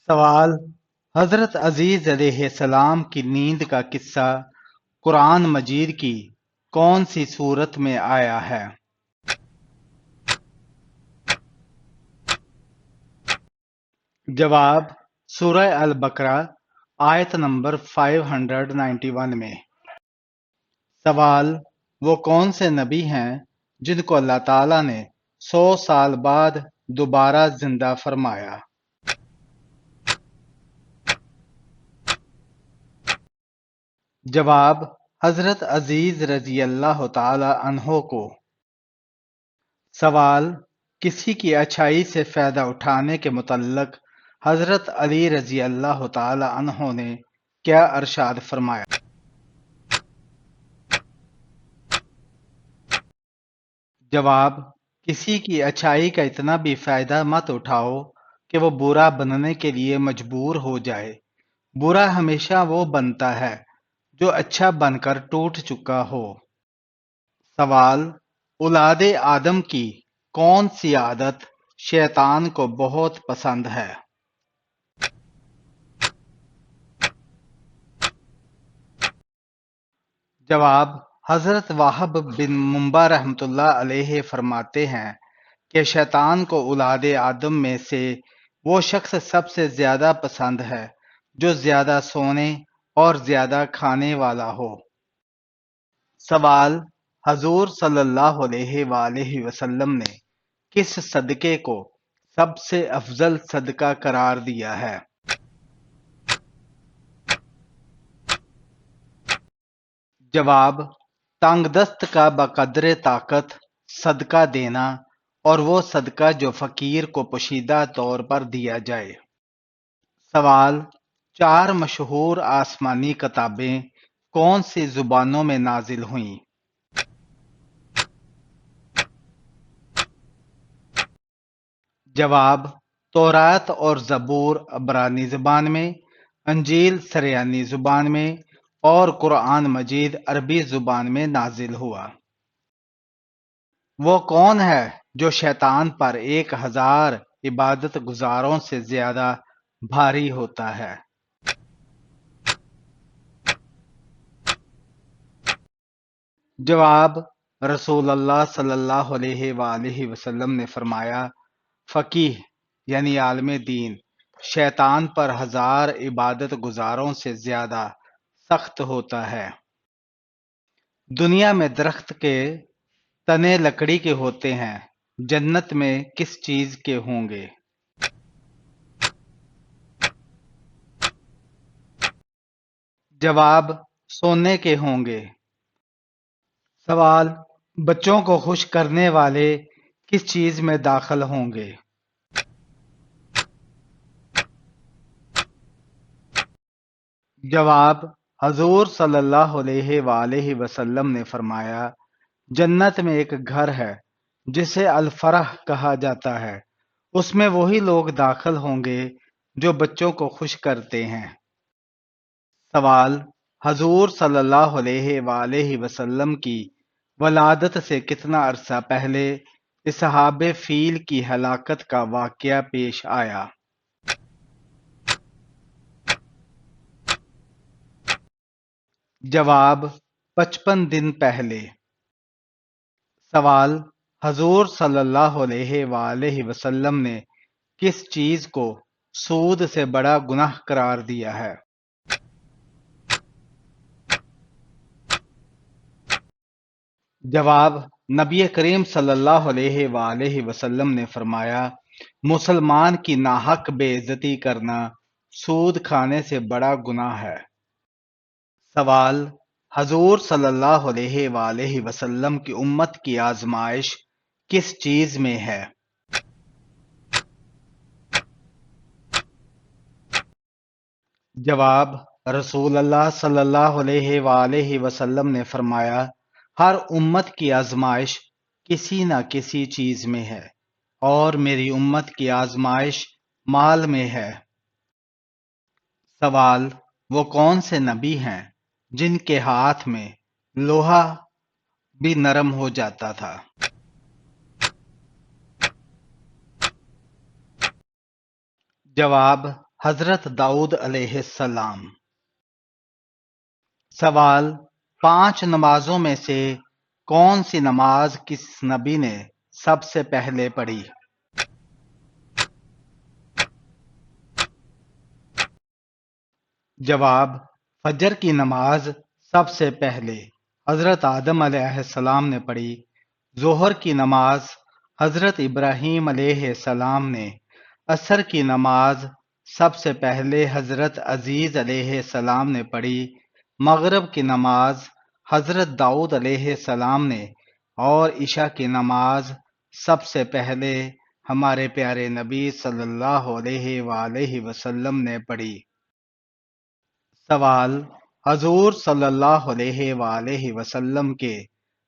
سوال: حضرت عزیز علیہ السلام کی نیند کا قصہ قرآن مجید کی کون سی سورت میں آیا ہے؟ جواب: سورہ البقرہ آیت نمبر 591 میں۔ سوال: وہ کون سے نبی ہیں جن کو اللہ تعالیٰ نے 100 سال بعد دوبارہ زندہ فرمایا؟ جواب: حضرت عزیز رضی اللہ تعالی عنہ کو۔ سوال: کسی کی اچھائی سے فائدہ اٹھانے کے متعلق حضرت علی رضی اللہ تعالی عنہ نے کیا ارشاد فرمایا؟ جواب: کسی کی اچھائی کا اتنا بھی فائدہ مت اٹھاؤ کہ وہ برا بننے کے لیے مجبور ہو جائے۔ برا ہمیشہ وہ بنتا ہے جو اچھا بن کر ٹوٹ چکا ہو۔ سوال: اولاد آدم کی کون سی عادت شیطان کو بہت پسند ہے؟ جواب: حضرت وہب بن منبع رحمۃ اللہ علیہ فرماتے ہیں کہ شیطان کو اولاد آدم میں سے وہ شخص سب سے زیادہ پسند ہے جو زیادہ سونے اور زیادہ کھانے والا ہو۔ سوال: حضور صلی اللہ علیہ وآلہ وسلم نے کس صدقے کو سب سے افضل صدقہ قرار دیا ہے؟ جواب: تنگ دست کا بقدر طاقت صدقہ دینا، اور وہ صدقہ جو فقیر کو پوشیدہ طور پر دیا جائے۔ سوال: 4 مشہور آسمانی کتابیں کون سی زبانوں میں نازل ہوئیں؟ جواب: تورات اور زبور عبرانی زبان میں، انجیل سریانی زبان میں، اور قرآن مجید عربی زبان میں نازل ہوا۔ وہ کون ہے جو شیطان پر 1000 عبادت گزاروں سے زیادہ بھاری ہوتا ہے؟ جواب: رسول اللہ صلی اللہ علیہ وآلہ وسلم نے فرمایا، فقیہ یعنی عالم دین شیطان پر 1000 عبادت گزاروں سے زیادہ سخت ہوتا ہے۔ دنیا میں درخت کے تنے لکڑی کے ہوتے ہیں، جنت میں کس چیز کے ہوں گے؟ جواب: سونے کے ہوں گے۔ سوال: بچوں کو خوش کرنے والے کس چیز میں داخل ہوں گے؟ جواب: حضور صلی اللہ علیہ وآلہ وسلم نے فرمایا، جنت میں ایک گھر ہے جسے الفرح کہا جاتا ہے، اس میں وہی لوگ داخل ہوں گے جو بچوں کو خوش کرتے ہیں۔ سوال: حضور صلی اللہ علیہ وآلہ وسلم کی ولادت سے کتنا عرصہ پہلے اصحاب فیل کی ہلاکت کا واقعہ پیش آیا؟ جواب: 55 دن پہلے۔ سوال: حضور صلی اللہ علیہ وآلہ وسلم نے کس چیز کو سود سے بڑا گناہ قرار دیا ہے؟ جواب: نبی کریم صلی اللہ علیہ وآلہ وسلم نے فرمایا، مسلمان کی ناحق بے عزتی کرنا سود کھانے سے بڑا گناہ ہے۔ سوال: حضور صلی اللہ علیہ وآلہ وسلم کی امت کی آزمائش کس چیز میں ہے؟ جواب: رسول اللہ صلی اللہ علیہ وآلہ وسلم نے فرمایا، ہر امت کی آزمائش کسی نہ کسی چیز میں ہے، اور میری امت کی آزمائش مال میں ہے۔ سوال: وہ کون سے نبی ہیں جن کے ہاتھ میں لوہا بھی نرم ہو جاتا تھا؟ جواب: حضرت داؤد علیہ السلام۔ سوال: 5 نمازوں میں سے کون سی نماز کس نبی نے سب سے پہلے پڑھی؟ جواب: فجر کی نماز سب سے پہلے حضرت آدم علیہ السلام نے پڑھی۔ ظہر کی نماز حضرت ابراہیم علیہ السلام نے۔ عصر کی نماز سب سے پہلے حضرت عزیز علیہ السلام نے پڑھی۔ مغرب کی نماز حضرت داؤد علیہ السلام نے، اور عشاء کی نماز سب سے پہلے ہمارے پیارے نبی صلی اللہ علیہ وآلہ وسلم نے پڑھی۔ سوال: حضور صلی اللہ علیہ وآلہ وسلم کے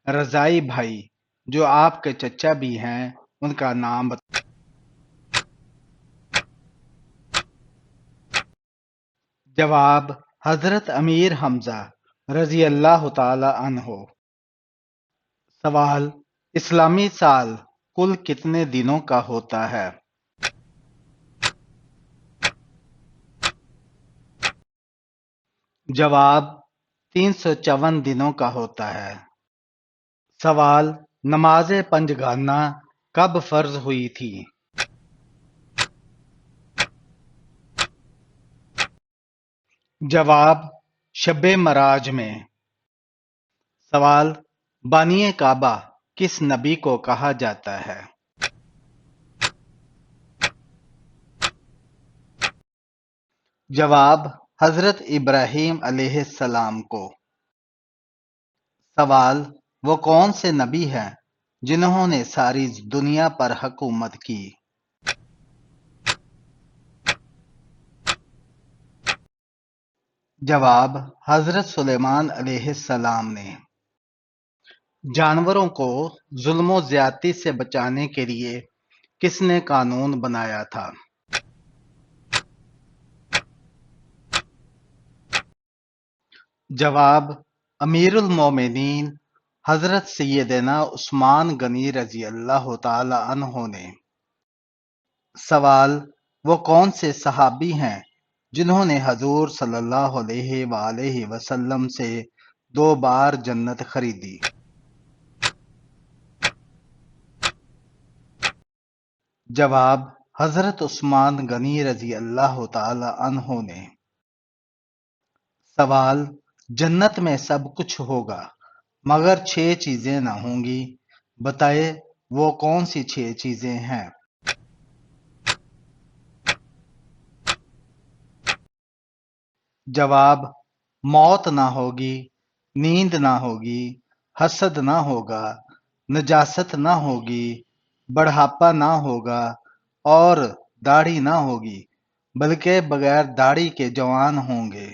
رضاعی بھائی جو آپ کے چچا بھی ہیں، ان کا نام بتائیں۔ جواب: حضرت امیر حمزہ رضی اللہ تعالی عنہ۔ سوال: اسلامی سال کل کتنے دنوں کا ہوتا ہے؟ جواب: 354 دنوں کا ہوتا ہے۔ سوال: نماز پنجگانہ کب فرض ہوئی تھی؟ جواب: شب معراج میں۔ سوال: بانی کعبہ کس نبی کو کہا جاتا ہے؟ جواب: حضرت ابراہیم علیہ السلام کو۔ سوال: وہ کون سے نبی ہیں جنہوں نے ساری دنیا پر حکومت کی؟ جواب: حضرت سلیمان علیہ السلام نے۔ جانوروں کو ظلم و زیادتی سے بچانے کے لیے کس نے قانون بنایا تھا؟ جواب: امیر المومنین حضرت سیدنا عثمان غنی رضی اللہ تعالی عنہ نے۔ سوال: وہ کون سے صحابی ہیں جنہوں نے حضور صلی اللہ علیہ وآلہ وسلم سے 2 بار جنت خریدی؟ جواب: حضرت عثمان غنی رضی اللہ تعالی عنہ نے۔ سوال: جنت میں سب کچھ ہوگا مگر 6 چیزیں نہ ہوں گی، بتائے وہ کون سی 6 چیزیں ہیں؟ جواب: موت نہ ہوگی، نیند نہ ہوگی، حسد نہ ہوگا، نجاست نہ ہوگی، بڑھاپا نہ ہوگا، اور داڑھی نہ ہوگی بلکہ بغیر داڑھی کے جوان ہوں گے۔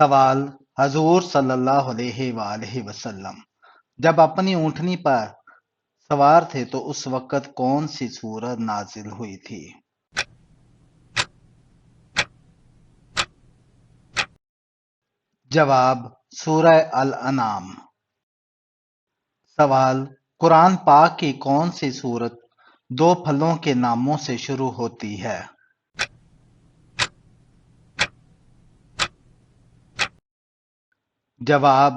سوال: حضور صلی اللہ علیہ وآلہ وسلم جب اپنی اونٹنی پر سوار تھے تو اس وقت کون سی سورت نازل ہوئی تھی؟ جواب: سورہ الانعام۔ سوال: قرآن پاک کی کون سی سورت 2 پھلوں کے ناموں سے شروع ہوتی ہے؟ جواب: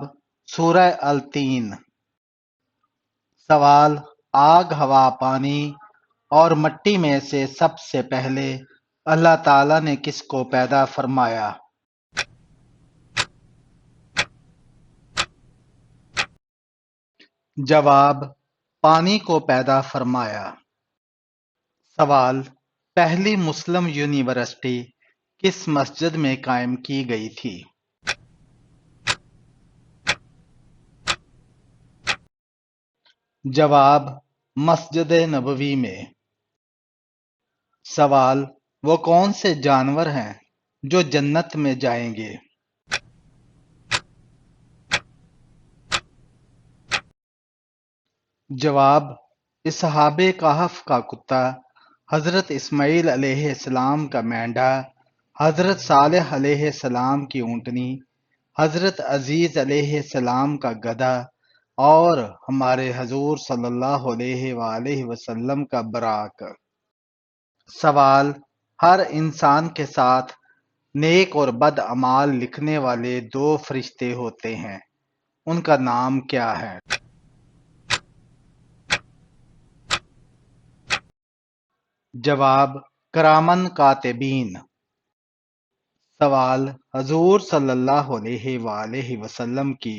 سورہ التین۔ سوال: آگ، ہوا، پانی اور مٹی میں سے سب سے پہلے اللہ تعالی نے کس کو پیدا فرمایا؟ جواب: پانی کو پیدا فرمایا۔ سوال: پہلی مسلم یونیورسٹی کس مسجد میں قائم کی گئی تھی؟ جواب: مسجد نبوی میں۔ سوال: وہ کون سے جانور ہیں جو جنت میں جائیں گے؟ جواب: اصحاب کہف کا کتا، حضرت اسماعیل علیہ السلام کا مینڈھا، حضرت صالح علیہ السلام کی اونٹنی، حضرت عزیز علیہ السلام کا گدھا، اور ہمارے حضور صلی اللہ علیہ وآلہ وسلم کا براق۔ سوال: ہر انسان کے ساتھ نیک اور بد اعمال لکھنے والے دو فرشتے ہوتے ہیں، ان کا نام کیا ہے؟ جواب: کرامن کاتبین۔ سوال: حضور صلی اللہ علیہ وآلہ وسلم کی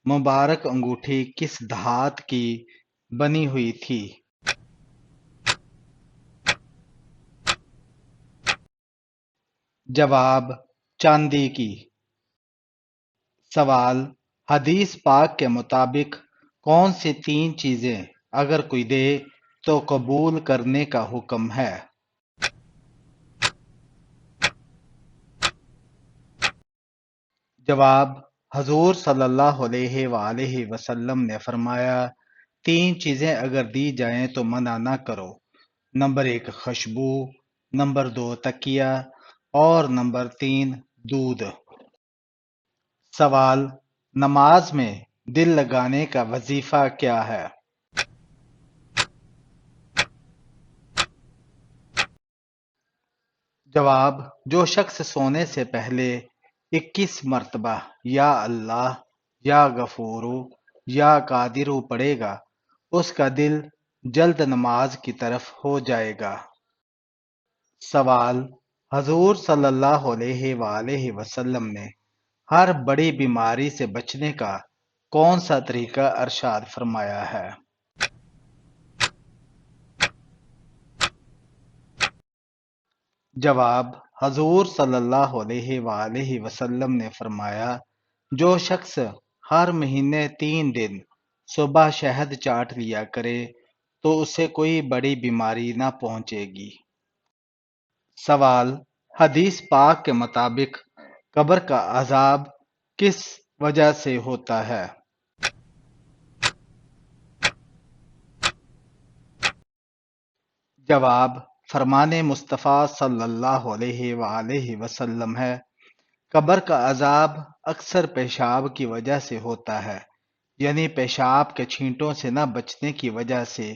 مبارک انگوٹھی کس دھات کی بنی ہوئی تھی؟ جواب: چاندی کی۔ سوال: حدیث پاک کے مطابق کون سی تین چیزیں اگر کوئی دے تو قبول کرنے کا حکم ہے؟ جواب: حضور صلی اللہ علیہ وآلہ وسلم نے فرمایا، تین چیزیں اگر دی جائیں تو منع نہ کرو۔ نمبر 1 خوشبو، نمبر 2 تکیہ اور نمبر 3 دودھ۔ سوال: نماز میں دل لگانے کا وظیفہ کیا ہے؟ جواب: جو شخص سونے سے پہلے 21 مرتبہ یا اللہ، یا غفورو، یا قادرو پڑھے گا، اس کا دل جلد نماز کی طرف ہو جائے گا۔ سوال: حضور صلی اللہ علیہ وآلہ وسلم نے ہر بڑی بیماری سے بچنے کا کون سا طریقہ ارشاد فرمایا ہے؟ جواب: حضور صلی اللہ علیہ وآلہ وسلم نے فرمایا، جو شخص ہر مہینے 3 دن صبح شہد چاٹ لیا کرے تو اسے کوئی بڑی بیماری نہ پہنچے گی۔ سوال: حدیث پاک کے مطابق قبر کا عذاب کس وجہ سے ہوتا ہے؟ جواب: فرمان مصطفیٰ صلی اللہ علیہ وآلہ وسلم ہے، قبر کا عذاب اکثر پیشاب کی وجہ سے ہوتا ہے، یعنی پیشاب کے چھینٹوں سے نہ بچنے کی وجہ سے۔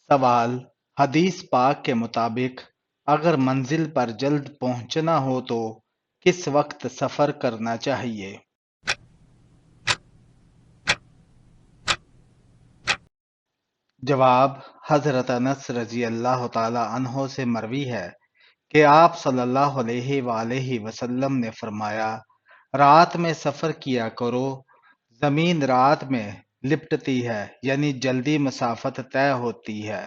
سوال: حدیث پاک کے مطابق اگر منزل پر جلد پہنچنا ہو تو کس وقت سفر کرنا چاہیے؟ جواب: حضرت انس رضی اللہ تعالی عنہ سے مروی ہے کہ آپ صلی اللہ علیہ وآلہ وسلم نے فرمایا، رات میں سفر کیا کرو، زمین رات میں لپٹتی ہے، یعنی جلدی مسافت طے ہوتی ہے۔